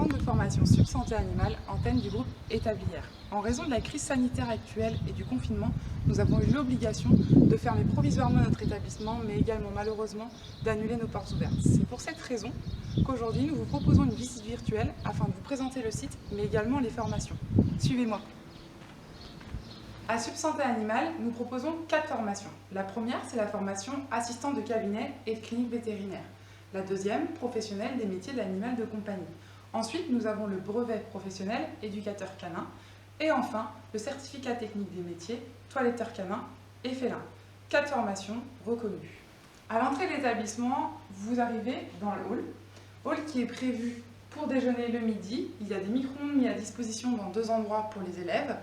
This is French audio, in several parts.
centre de formation Subsanté Animale, antenne du groupe Établière. En raison de la crise sanitaire actuelle et du confinement, nous avons eu l'obligation de fermer provisoirement notre établissement, mais également malheureusement d'annuler nos portes ouvertes. C'est pour cette raison qu'aujourd'hui nous vous proposons une visite virtuelle afin de vous présenter le site, mais également les formations. Suivez-moi. À Subsanté Animale, nous proposons 4 formations. La première, c'est la formation assistante de cabinet et de clinique vétérinaire. La deuxième, professionnelle des métiers de l'animal de compagnie. Ensuite, nous avons le brevet professionnel éducateur canin. Et enfin, le certificat technique des métiers toiletteur canin et félin. 4 formations reconnues. À l'entrée de l'établissement, vous arrivez dans le hall qui est prévu pour déjeuner le midi. Il y a des micro-ondes mis à disposition dans 2 endroits pour les élèves.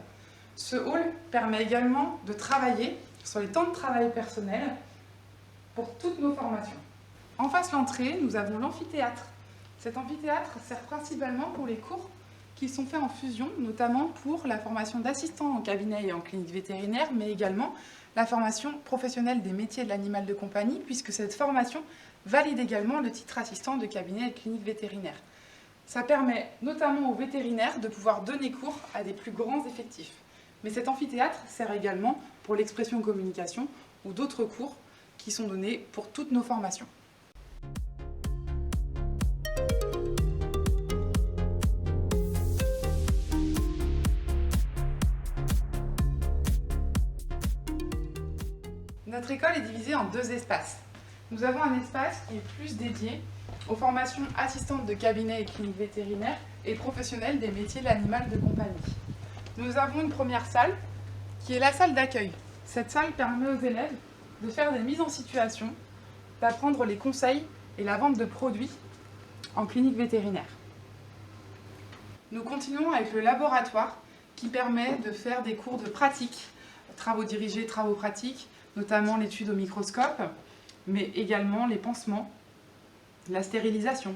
Ce hall permet également de travailler sur les temps de travail personnels pour toutes nos formations. En face de l'entrée, nous avons l'amphithéâtre. Cet amphithéâtre sert principalement pour les cours qui sont faits en fusion, notamment pour la formation d'assistant en cabinet et en clinique vétérinaire, mais également la formation professionnelle des métiers de l'animal de compagnie, puisque cette formation valide également le titre assistant de cabinet et clinique vétérinaire. Ça permet notamment aux vétérinaires de pouvoir donner cours à des plus grands effectifs. Mais cet amphithéâtre sert également pour l'expression communication ou d'autres cours qui sont donnés pour toutes nos formations. Notre école est divisée en 2 espaces. Nous avons un espace qui est plus dédié aux formations assistantes de cabinet et clinique vétérinaire et professionnelles des métiers de l'animal de compagnie. Nous avons une première salle qui est la salle d'accueil. Cette salle permet aux élèves de faire des mises en situation, d'apprendre les conseils et la vente de produits en clinique vétérinaire. Nous continuons avec le laboratoire qui permet de faire des cours de pratique, travaux dirigés, travaux pratiques, notamment l'étude au microscope, mais également les pansements, la stérilisation.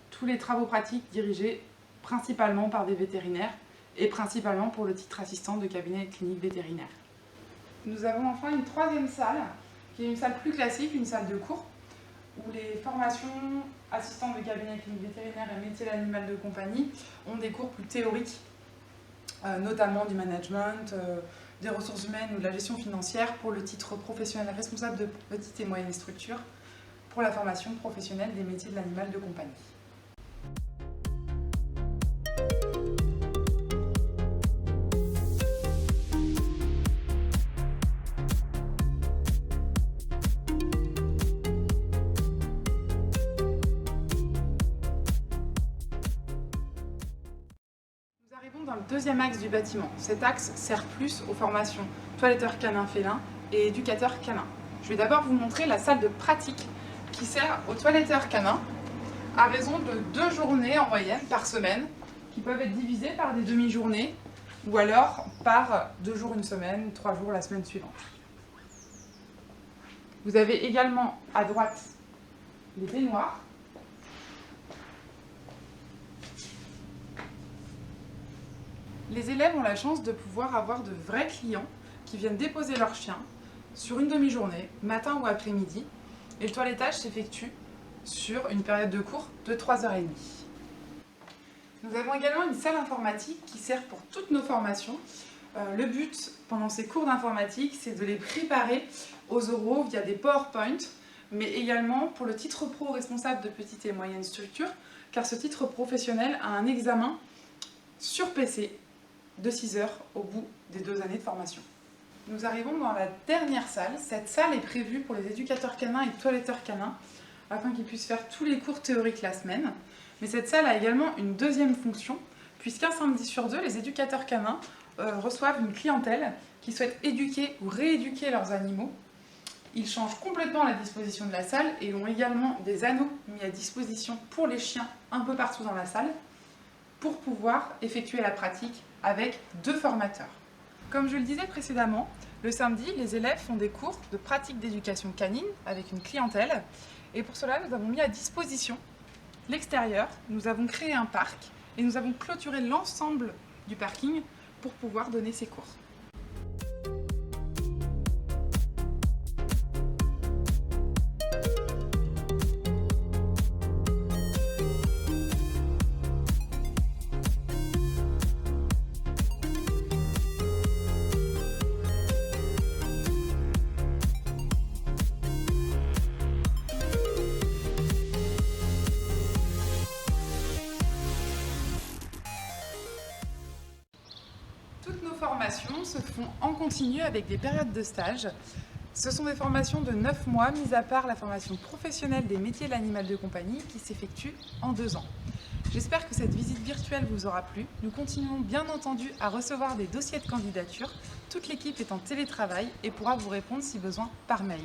Tous les travaux pratiques dirigés principalement par des vétérinaires et principalement pour le titre assistant de cabinet et clinique vétérinaire. Nous avons enfin une 3e salle, qui est une salle plus classique, une salle de cours, où les formations assistantes de cabinet et clinique vétérinaire et métiers de l'animal de compagnie ont des cours plus théoriques, notamment du management, des ressources humaines ou de la gestion financière pour le titre professionnel responsable de petites et moyennes structures, pour la formation professionnelle des métiers de l'animal de compagnie. Nous arrivons dans le 2e axe du bâtiment. Cet axe sert plus aux formations toiletteur canin félin et éducateur canin. Je vais d'abord vous montrer la salle de pratique qui sert aux toiletteurs canins à raison de 2 journées en moyenne par semaine qui peuvent être divisées par des demi-journées ou alors par 2 jours une semaine, 3 jours la semaine suivante. Vous avez également à droite les baignoires. Les élèves ont la chance de pouvoir avoir de vrais clients qui viennent déposer leurs chiens sur une demi-journée, matin ou après-midi, et le toilettage s'effectue sur une période de cours de 3h30. Nous avons également une salle informatique qui sert pour toutes nos formations. Le but pendant ces cours d'informatique, c'est de les préparer aux oraux via des PowerPoint, mais également pour le titre pro responsable de petites et moyennes structures, car ce titre professionnel a un examen sur PC de 6 heures au bout des 2 années de formation. Nous arrivons dans la dernière salle. Cette salle est prévue pour les éducateurs canins et toiletteurs canins afin qu'ils puissent faire tous les cours théoriques la semaine. Mais cette salle a également une 2e fonction puisqu'un samedi sur 2, les éducateurs canins reçoivent une clientèle qui souhaite éduquer ou rééduquer leurs animaux. Ils changent complètement la disposition de la salle et ont également des anneaux mis à disposition pour les chiens un peu partout dans la salle pour pouvoir effectuer la pratique avec 2 formateurs. Comme je le disais précédemment, le samedi, les élèves font des cours de pratique d'éducation canine avec une clientèle. Et pour cela, nous avons mis à disposition l'extérieur. Nous avons créé un parc et nous avons clôturé l'ensemble du parking pour pouvoir donner ces cours. formations se font en continu avec des périodes de stage. Ce sont des formations de 9 mois, mis à part la formation professionnelle des métiers de l'animal de compagnie qui s'effectue en 2 ans. J'espère que cette visite virtuelle vous aura plu. Nous continuons bien entendu à recevoir des dossiers de candidature. Toute l'équipe est en télétravail et pourra vous répondre si besoin par mail.